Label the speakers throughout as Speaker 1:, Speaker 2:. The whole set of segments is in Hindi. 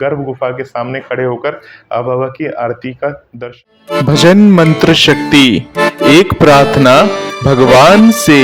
Speaker 1: गर्भ गुफा के सामने खड़े होकर आप बाबा की आरती का दर्शन।
Speaker 2: भजन मंत्र शक्ति, एक प्रार्थना भगवान से।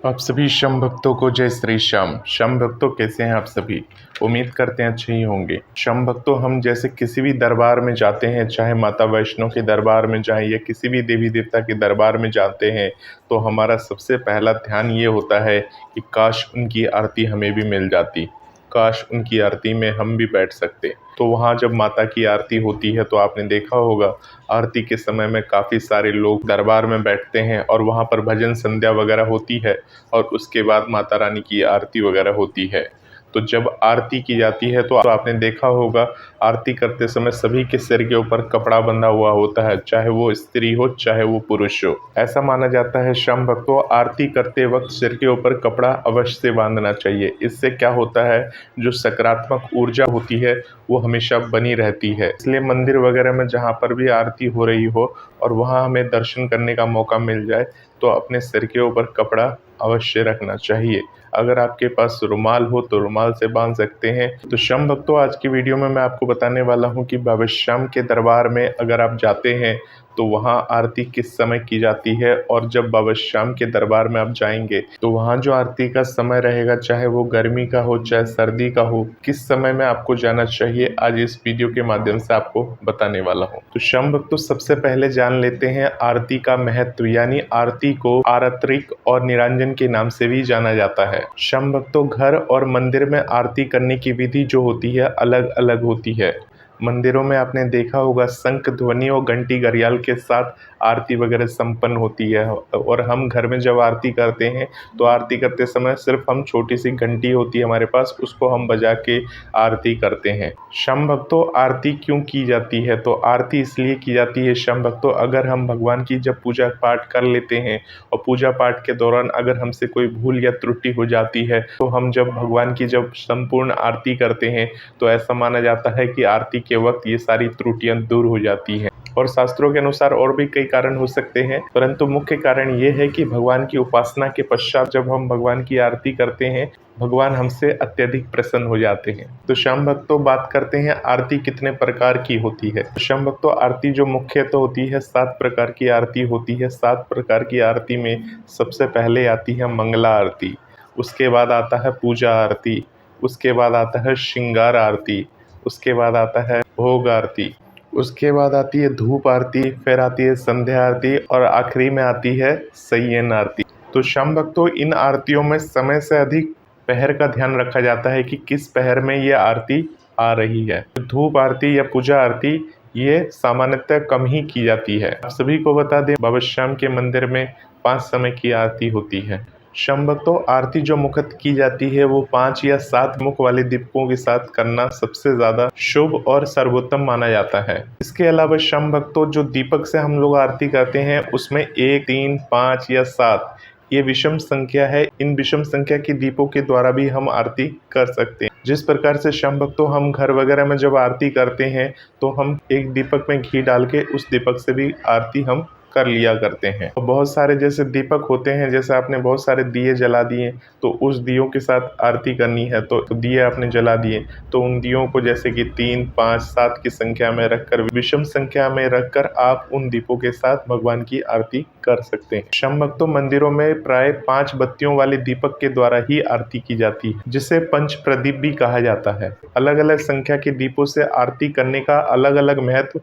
Speaker 1: आप सभी शम भक्तों को जय श्री श्याम। शम भक्तों कैसे हैं आप सभी? उम्मीद करते हैं अच्छे ही होंगे। शम भक्तों, हम जैसे किसी भी दरबार में जाते हैं, चाहे माता वैष्णो के दरबार में जाएं या किसी भी देवी देवता के दरबार में जाते हैं, तो हमारा सबसे पहला ध्यान ये होता है कि काश उनकी आरती हमें भी मिल जाती, काश उनकी आरती में हम भी बैठ सकते। तो वहाँ जब माता की आरती होती है तो आपने देखा होगा, आरती के समय में काफ़ी सारे लोग दरबार में बैठते हैं और वहाँ पर भजन संध्या वगैरह होती है और उसके बाद माता रानी की आरती वगैरह होती है। तो जब आरती की जाती है तो आपने देखा होगा, आरती करते समय सभी के सिर के ऊपर कपड़ा बंधा हुआ होता है, चाहे वो स्त्री हो चाहे वो पुरुष हो। ऐसा माना जाता है शम भक्तों, आरती करते वक्त सिर के ऊपर कपड़ा अवश्य से बांधना चाहिए। इससे क्या होता है, जो सकारात्मक ऊर्जा होती है वो हमेशा बनी रहती है। इसलिए मंदिर वगैरह में जहाँ पर भी आरती हो रही हो और वहाँ हमें दर्शन करने का मौका मिल जाए तो अपने सिर के ऊपर कपड़ा अवश्य रखना चाहिए। अगर आपके पास रुमाल हो तो रुमाल से बांध सकते हैं। तो शम भक्तों, आज की वीडियो में मैं आपको बताने वाला हूं कि बाबा श्याम के दरबार में अगर आप जाते हैं तो वहां आरती किस समय की जाती है, और जब बाबा श्याम के दरबार में आप जाएंगे तो वहां जो आरती का समय रहेगा, चाहे वो गर्मी का हो चाहे सर्दी का हो, किस समय में आपको जाना चाहिए, आज इस वीडियो के माध्यम से आपको बताने वाला हूँ। तो शम भक्तों, सबसे पहले जान लेते हैं आरती का महत्व, यानी आरती को आरत्रिक और निरंजन के नाम से भी जाना जाता है। शम भक्तों, घर और मंदिर में आरती करने की विधि जो होती है अलग अलग होती है। मंदिरों में आपने देखा होगा शंख ध्वनि और घंटी घड़ियाल के साथ आरती वगैरह संपन्न होती है, और हम घर में जब आरती करते हैं तो आरती करते समय सिर्फ हम छोटी सी घंटी होती है हमारे पास, उसको हम बजा के आरती करते हैं। शम भक्तों, आरती क्यों की जाती है? तो आरती इसलिए की जाती है शम भक्तों, अगर हम भगवान की जब पूजा पाठ कर लेते हैं और पूजा पाठ के दौरान अगर हमसे कोई भूल या त्रुटि हो जाती है तो हम जब भगवान की जब संपूर्ण आरती करते हैं तो ऐसा माना जाता है कि आरती के वक्त ये सारी त्रुटियां दूर हो जाती हैं। और शास्त्रों के अनुसार और भी कई कारण हो सकते हैं, परंतु मुख्य कारण ये है कि भगवान की उपासना के पश्चात जब हम भगवान की आरती करते हैं, भगवान हमसे अत्यधिक प्रसन्न हो जाते हैं। तो शम भक्तों, बात करते हैं आरती कितने प्रकार की होती है। तो शम भक्तों, आरती जो मुख्य तो होती है 7 प्रकार की आरती होती है। 7 प्रकार की आरती में सबसे पहले आती है मंगला आरती, उसके बाद आता है पूजा आरती, उसके बाद आता है श्रृंगार आरती, उसके बाद आता है भोग आरती, उसके बाद आती है धूप आरती, फिर आती है संध्या आरती और आखिरी में आती है शयन आरती। तो शम भक्तों, इन आरतियों में समय से अधिक पहर का ध्यान रखा जाता है कि किस पहर में ये आरती आ रही है। धूप आरती या पूजा आरती ये सामान्यतः कम ही की जाती है। आप सभी को बता दें, बाबा श्याम के मंदिर में 5 समय की आरती होती है। शम भक्तों, आरती जो मुखत की जाती है वो 5 या 7 मुख वाले दीपकों के साथ करना सबसे ज्यादा शुभ और सर्वोत्तम माना जाता है। इसके अलावा शम भक्तों, जो दीपक से हम लोग आरती करते हैं उसमें 1, 3, 5 या 7 ये विषम संख्या है। इन विषम संख्या के दीपों के द्वारा भी हम आरती कर सकते हैं। जिस प्रकार से शम भक्तों, हम घर वगैरह में जब आरती करते हैं तो हम एक दीपक में घी डाल के उस दीपक से भी आरती हम कर लिया करते हैं। और बहुत सारे जैसे दीपक होते हैं, जैसे आपने बहुत सारे दिए जला दिए तो उस दियों के साथ आरती करनी है तो दिए आपने जला दिए तो उन दियों को जैसे कि 3, 5, 7 की संख्या में रखकर, विषम संख्या में रखकर आप उन दीपों के साथ भगवान की आरती कर सकते हैं। शम भक्तों, मंदिरों में प्राय 5 बत्तियों वाले दीपक के द्वारा ही आरती की जाती है, जिसे पंच प्रदीप भी कहा जाता है। अलग अलग संख्या के दीपों से आरती करने का अलग अलग महत्व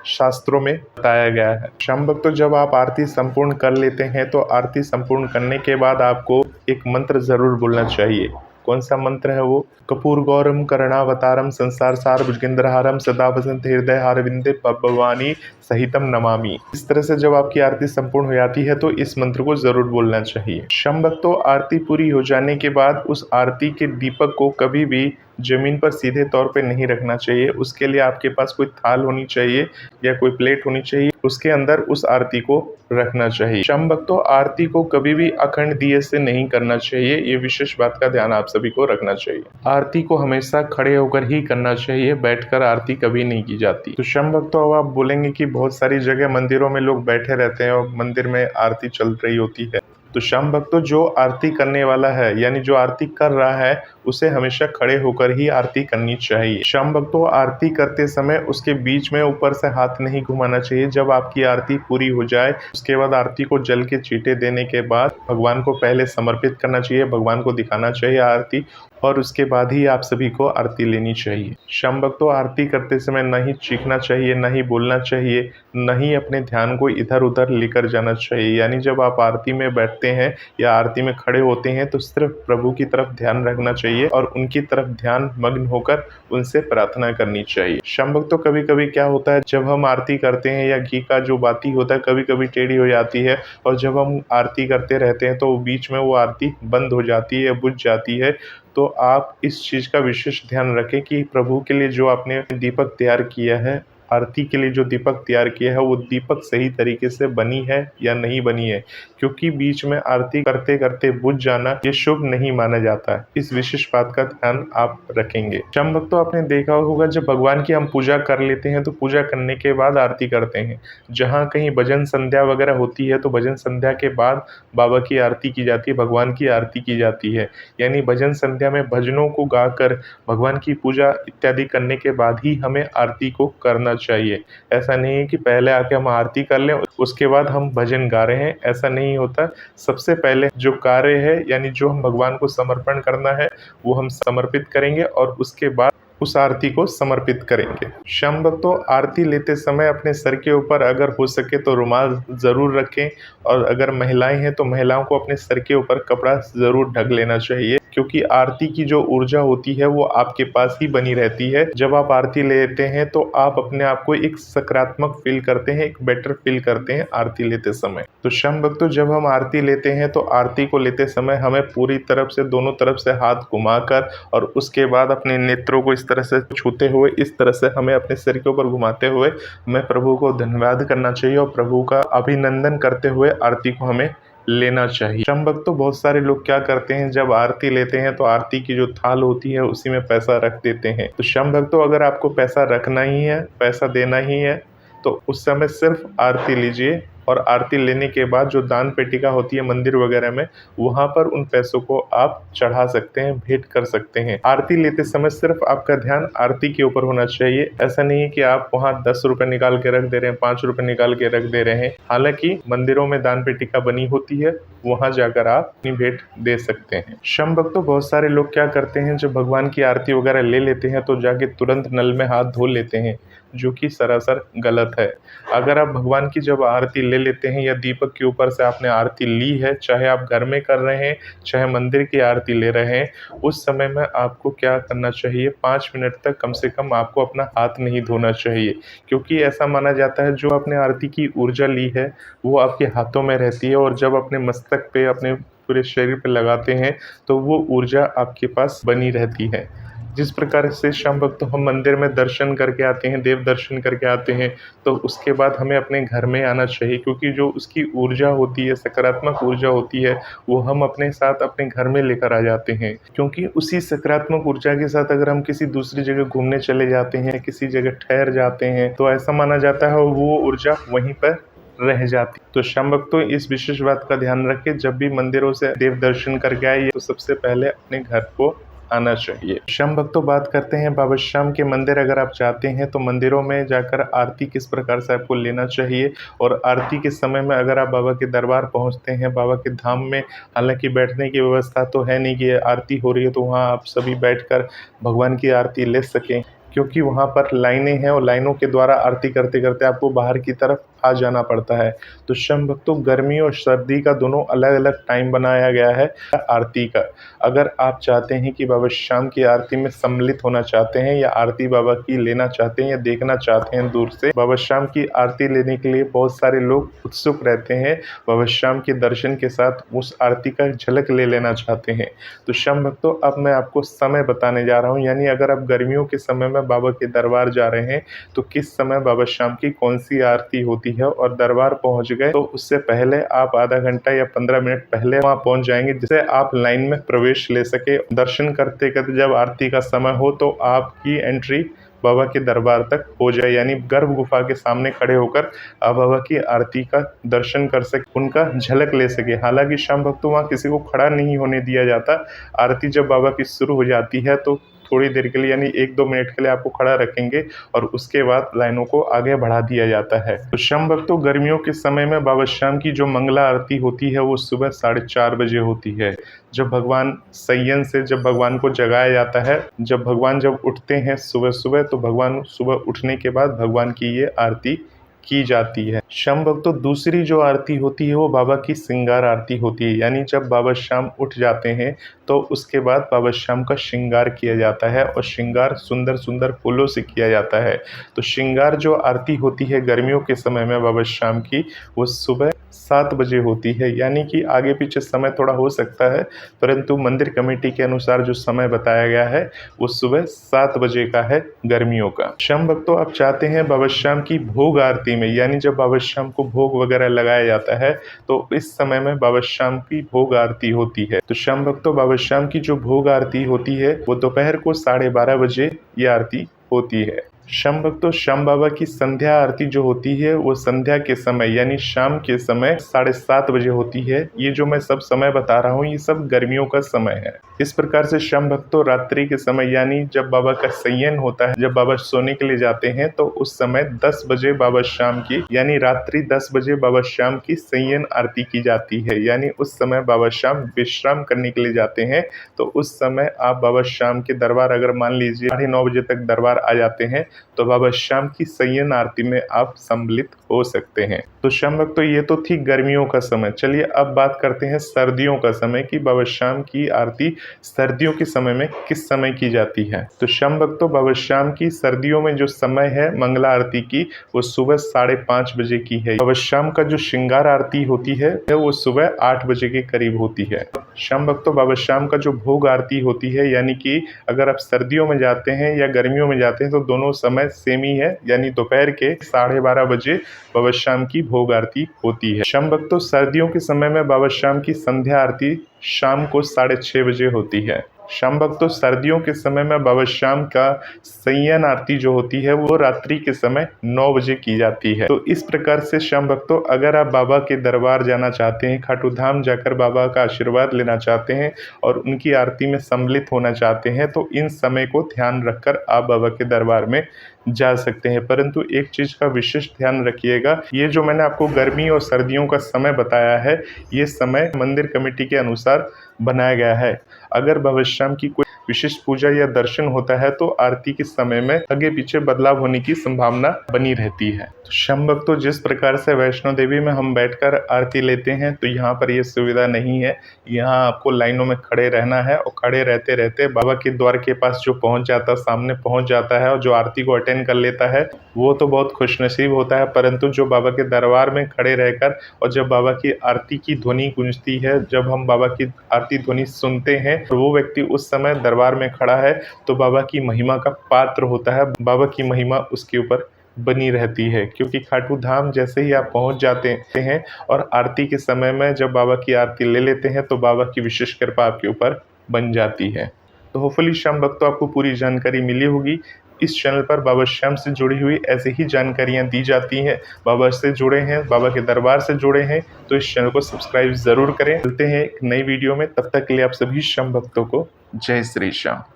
Speaker 1: शास्त्रों में बताया गया है। शम भक्तों, जब आप आरती संपूर्ण कर लेते हैं तो आरती संपूर्ण करने के बाद आपको एक मंत्र जरूर बोलना चाहिए। कौन सा मंत्र है वो? कपूर गौरम करुणावतारम संसार सार भुजगेंद्रहारम सदा वसंत हृदय हारविंदे भवानी सहितम नमामि। इस तरह से जब आपकी आरती संपूर्ण हो जाती है तो इस मंत्र को जरूर बोलना चाहिए। शम भक्तों, आरती पूरी हो जाने के बाद उस आरती के दीपक को कभी भी जमीन पर सीधे तौर पे नहीं रखना चाहिए। उसके लिए आपके पास कोई थाल होनी चाहिए या कोई प्लेट होनी चाहिए, उसके अंदर उस आरती को रखना चाहिए। शम भक्तों, आरती को कभी भी अखंड दिए से नहीं करना चाहिए, ये विशेष बात का ध्यान आप सभी को रखना चाहिए। आरती को हमेशा खड़े होकर ही करना चाहिए, बैठकर आरती कभी नहीं की जाती। तो शम भक्तों, अब आप बोलेंगे कि बहुत सारी जगह मंदिरों में लोग बैठे रहते हैं और मंदिर में आरती चल रही होती है। तो शम भक्तों, जो आरती करने वाला है यानी जो आरती कर रहा है उसे हमेशा खड़े होकर ही आरती करनी चाहिए। शम भक्तों, आरती करते समय उसके बीच में ऊपर से हाथ नहीं घुमाना चाहिए। जब आपकी आरती पूरी हो जाए उसके बाद आरती को जल के छींटे देने के बाद भगवान को पहले समर्पित करना चाहिए, भगवान को दिखाना चाहिए आरती, और उसके बाद ही आप सभी को आरती लेनी चाहिए। शम भक्तों, आरती करते समय न ही चीखना चाहिए, न ही बोलना चाहिए, न ही अपने ध्यान को इधर उधर लेकर जाना चाहिए। यानी जब आप आरती में बैठते हैं या आरती में खड़े होते हैं तो सिर्फ प्रभु की तरफ ध्यान रखना चाहिए और उनकी तरफ ध्यान मग्न होकर उनसे प्रार्थना करनी चाहिए। शम भक्तों, कभी कभी क्या होता है, जब हम आरती करते हैं या घी का जो बाती होता है कभी कभी टेढ़ी हो जाती है, और जब हम आरती करते रहते हैं तो बीच में वो आरती बंद हो जाती है, बुझ जाती है। तो आप इस चीज़ का विशेष ध्यान रखें कि प्रभु के लिए जो आपने दीपक तैयार किया है, आरती के लिए जो दीपक तैयार किया है, वो दीपक सही तरीके से बनी है या नहीं बनी है, क्योंकि बीच में आरती करते करते बुझ जाना ये शुभ नहीं माना जाता है। इस विशेष बात का ध्यान आप रखेंगे। शम भक्तों, आपने देखा होगा जब भगवान की हम पूजा कर लेते हैं तो पूजा करने के बाद आरती करते हैं। जहाँ कहीं भजन संध्या वगैरह होती है तो भजन संध्या के बाद बाबा की आरती की जाती है, भगवान की आरती की जाती है। यानी भजन संध्या में भजनों को गाकर भगवान की पूजा इत्यादि करने के बाद ही हमें आरती को करना चाहिए। ऐसा नहीं है कि पहले आके हम आरती कर लें उसके बाद हम भजन गा रहे हैं, ऐसा नहीं होता। सबसे पहले जो कार्य है यानी जो हम भगवान को समर्पण करना है वो हम समर्पित करेंगे और उसके बाद उस आरती को समर्पित करेंगे। शम भक्तों, आरती लेते समय अपने सर के ऊपर अगर हो सके तो रुमाल ज़रूर रखें, और अगर महिलाएं हैं तो महिलाओं को अपने सर के ऊपर कपड़ा ज़रूर ढक लेना चाहिए, क्योंकि आरती की जो ऊर्जा होती है वो आपके पास ही बनी रहती है। जब आप आरती लेते हैं तो आप अपने आप को एक सकारात्मक फील करते हैं, एक बेटर फील करते हैं आरती लेते समय। तो शम भक्तों, जब हम आरती लेते हैं तो आरती को लेते समय हमें पूरी तरफ से दोनों तरफ से हाथ घुमाकर और उसके बाद अपने नेत्रों को इस तरह से छूते हुए, इस तरह से हमें अपने सिर के ऊपर घुमाते हुए हमें प्रभु को धन्यवाद करना चाहिए और प्रभु का अभिनंदन करते हुए आरती को हमें लेना चाहिए। शम भक्तों, बहुत सारे लोग क्या करते हैं, जब आरती लेते हैं तो आरती की जो थाल होती है उसी में पैसा रख देते हैं। तो शम भक्तों, अगर आपको पैसा रखना ही है, पैसा देना ही है, तो उस समय सिर्फ आरती लीजिए और आरती लेने के बाद जो दान पेटिका होती है मंदिर वगैरह में, वहाँ पर उन पैसों को आप चढ़ा सकते हैं, भेंट कर सकते हैं। आरती लेते समय सिर्फ आपका ध्यान आरती के ऊपर होना चाहिए। ऐसा नहीं है कि आप वहाँ 10 रुपए निकाल के रख दे रहे हैं, 5 रुपए निकाल के रख दे रहे हैं। हालांकि मंदिरों में दान पेटिका बनी होती है, वहाँ जाकर आप अपनी भेंट दे सकते हैं। शम भक्तों, बहुत सारे लोग क्या करते हैं, जब भगवान की आरती वगैरह ले लेते हैं तो जाके तुरंत नल में हाथ धो लेते हैं, जो कि सरासर गलत है। अगर आप भगवान की जब आरती ले लेते हैं या दीपक के ऊपर से आपने आरती ली है, चाहे आप घर में कर रहे हैं चाहे मंदिर की आरती ले रहे हैं, उस समय में आपको क्या करना चाहिए, 5 मिनट तक कम से कम आपको अपना हाथ नहीं धोना चाहिए, क्योंकि ऐसा माना जाता है जो आपने आरती की ऊर्जा ली है वो आपके हाथों में रहती है, और जब अपने मस्तक पे, अपने पूरे शरीर पे लगाते हैं तो वो ऊर्जा आपके पास बनी रहती है। जिस प्रकार से शम भक्त हम मंदिर में दर्शन करके आते हैं, देव दर्शन करके आते हैं, तो उसके बाद हमें अपने घर में आना चाहिए, क्योंकि जो उसकी ऊर्जा होती है, सकारात्मक ऊर्जा होती है, वो हम अपने साथ अपने घर में लेकर आ जाते हैं। क्योंकि उसी सकारात्मक ऊर्जा के साथ अगर हम किसी दूसरी जगह घूमने चले जाते हैं, किसी जगह ठहर जाते हैं, तो ऐसा माना जाता है वो ऊर्जा वहीं पर रह जाती। तो शम भक्तों, इस विशेष बात का ध्यान रखें, जब भी मंदिरों से देव दर्शन करके आए तो सबसे पहले अपने घर को आना चाहिए। शम भक्तों, बात करते हैं बाबा श्याम के मंदिर। अगर आप चाहते हैं तो मंदिरों में जाकर आरती किस प्रकार से आपको लेना चाहिए, और आरती के समय में अगर आप बाबा के दरबार पहुंचते हैं, बाबा के धाम में, हालांकि बैठने की व्यवस्था तो है नहीं कि आरती हो रही है तो वहां आप सभी बैठकर भगवान की आरती ले सकें, क्योंकि वहाँ पर लाइनें हैं और लाइनों के द्वारा आरती करते करते आपको बाहर की तरफ आ जाना पड़ता है। तो शम भक्तों, गर्मी और सर्दी का दोनों अलग अलग टाइम बनाया गया है आरती का। अगर आप चाहते हैं कि बाबा श्याम की आरती में सम्मिलित होना चाहते हैं या आरती बाबा की लेना चाहते हैं या देखना चाहते हैं दूर से, बाबा श्याम की आरती लेने के लिए बहुत सारे लोग उत्सुक रहते हैं, बाबा श्याम के दर्शन के साथ उस आरती का झलक ले लेना चाहते हैं। तो शम भक्तों, अब मैं आपको समय बताने जा रहा हूँ, यानी अगर आप गर्मियों के समय में बाबा के दरबार जा रहे हैं तो किस समय बाबा श्याम की कौन सी आरती होती जाती है और दरबार पहुंच गए तो उससे पहले आप आधा घंटा या 15 मिनट पहले वहां पहुंच जाएंगे, जिससे आप लाइन में प्रवेश ले सके। दर्शन करते करते जब आरती का समय हो तो आपकी एंट्री बाबा के दरबार तक हो जाए, यानी गर्भ गुफा के सामने खड़े होकर आप बाबा की आरती का दर्शन कर सके, उनका झलक ले सके। हालांकि शाम भक्तों वहाँ किसी को खड़ा नहीं होने दिया जाता। आरती जब बाबा की शुरू हो जाती है तो थोड़ी देर के लिए यानी 1-2 मिनट के लिए आपको खड़ा रखेंगे और उसके बाद लाइनों को आगे बढ़ा दिया जाता है। तो शाम भक्तों, गर्मियों के समय में बाबा श्याम की जो मंगला आरती होती है वो सुबह 4:30 बजे होती है। जब भगवान शय्यन से जब भगवान को जगाया जाता है, जब भगवान जब उठते हैं सुबह सुबह, तो भगवान सुबह उठने के बाद भगवान की ये आरती की जाती है। शाम भक्तों, दूसरी जो आरती होती है वो बाबा की श्रृंगार आरती होती है, यानी जब बाबा श्याम उठ जाते हैं तो उसके बाद बाबा श्याम का श्रृंगार किया जाता है और श्रृंगार सुंदर सुंदर फूलों से किया जाता है। तो श्रृंगार जो आरती होती है गर्मियों के समय में बाबा श्याम की, वो सुबह 7 बजे होती है, यानी कि आगे पीछे समय थोड़ा हो सकता है, परंतु मंदिर कमेटी के अनुसार जो समय बताया गया है वो सुबह 7 बजे का है गर्मियों का। शाम भक्तों, आप चाहते हैं बाबा श्याम की भोग आरती में, यानी जब बाबा श्याम को भोग वगैरह लगाया जाता है तो इस समय में बाबा श्याम की भोग आरती होती है। तो शाम भक्तों, बाबा श्याम की जो भोग आरती होती है वो दोपहर को 12:30 बजे ये आरती होती है। शाम भक्तों, श्याम बाबा की संध्या आरती जो होती है वो संध्या के समय यानी शाम के समय 7:30 बजे होती है। ये जो मैं सब समय बता रहा हूँ ये सब गर्मियों का समय है। इस प्रकार से शाम भक्तों, रात्रि के समय यानी जब बाबा का शयन होता है, जब बाबा सोने के लिए जाते हैं तो उस समय 10 बजे बाबा श्याम की यानी रात्रि 10 बजे बाबा श्याम की शयन आरती की जाती है, यानी उस समय बाबा श्याम विश्राम करने के लिए जाते हैं। तो उस समय आप बाबा श्याम के दरबार अगर मान लीजिए 9:30 बजे तक दरबार आ जाते हैं तो बाबा श्याम की शयन आरती में आप सम्मिलित हो सकते हैं। तो शाम भक्तों, ये तो थी गर्मियों का समय। चलिए अब बात करते हैं सर्दियों का समय कि बाबा श्याम की आरती सर्दियों के समय में किस समय की जाती है। तो शाम भक्तों, बाबा श्याम की सर्दियों में जो समय है मंगला आरती की वो सुबह 5:30 बजे की है। बाबा श्याम का जो श्रृंगार आरती होती है वो सुबह 8 बजे के करीब होती है। शाम भक्तों, बाबा श्याम का जो भोग आरती होती है, यानी कि अगर आप सर्दियों में जाते हैं या गर्मियों में जाते हैं तो दोनों समय सेम ही है, यानी दोपहर के 12:30 बजे बाबा श्याम की भोग आरती होती है। शाम भक्तों, सर्दियों के समय में बाबा श्याम की संध्या आरती शाम को 6:30 बजे होती है। शाम भक्तों, सर्दियों के समय में बाबा श्याम का शयन आरती जो होती है वो रात्रि के समय 9 बजे की जाती है। तो इस प्रकार से शाम भक्तों, अगर आप बाबा के दरबार जाना चाहते हैं, खाटू धाम जाकर बाबा का आशीर्वाद लेना चाहते हैं और उनकी आरती में सम्मिलित होना चाहते हैं तो इन समय को ध्यान रखकर आप बाबा के दरबार में जा सकते हैं। परंतु एक चीज का विशेष ध्यान रखिएगा, ये जो मैंने आपको गर्मी और सर्दियों का समय बताया है ये समय मंदिर कमेटी के अनुसार बनाया गया है। अगर बाबा श्याम की कोई विशेष पूजा या दर्शन होता है तो आरती के समय में आगे पीछे बदलाव होने की संभावना बनी रहती है। तो शाम भक्तों, जिस प्रकार से वैष्णो देवी में हम बैठकर आरती लेते हैं तो यहाँ पर ये सुविधा नहीं है। यहाँ आपको लाइनों में खड़े रहना है और खड़े रहते रहते बाबा के द्वार के पास जो पहुँच जाता है, सामने पहुँच जाता है और जो आरती को अटेंड कर लेता है वो तो बहुत खुशनसीब होता है। परंतु जो बाबा के दरबार में खड़े रहकर और जब बाबा की आरती की ध्वनि गूंजती है, जब हम बाबा की आरती ध्वनि सुनते हैं तो वो व्यक्ति उस समय दरबार में खड़ा है तो बाबा की महिमा का पात्र होता है, बाबा की महिमा उसके ऊपर बनी रहती है। क्योंकि खाटू धाम जैसे ही आप पहुंच जाते हैं और आरती के समय में जब बाबा की आरती ले लेते हैं तो बाबा की विशेष कृपा आपके ऊपर बन जाती है। तो होपफुली शाम भक्तों, आपको पूरी जानकारी मिली होगी। इस चैनल पर बाबा श्याम से जुड़ी हुई ऐसे ही जानकारियां दी जाती हैं। बाबा से जुड़े हैं, बाबा के दरबार से जुड़े हैं तो इस चैनल को सब्सक्राइब जरूर करें। मिलते हैं एक नई वीडियो में, तब तक के लिए आप सभी श्याम भक्तों को जय श्री श्याम।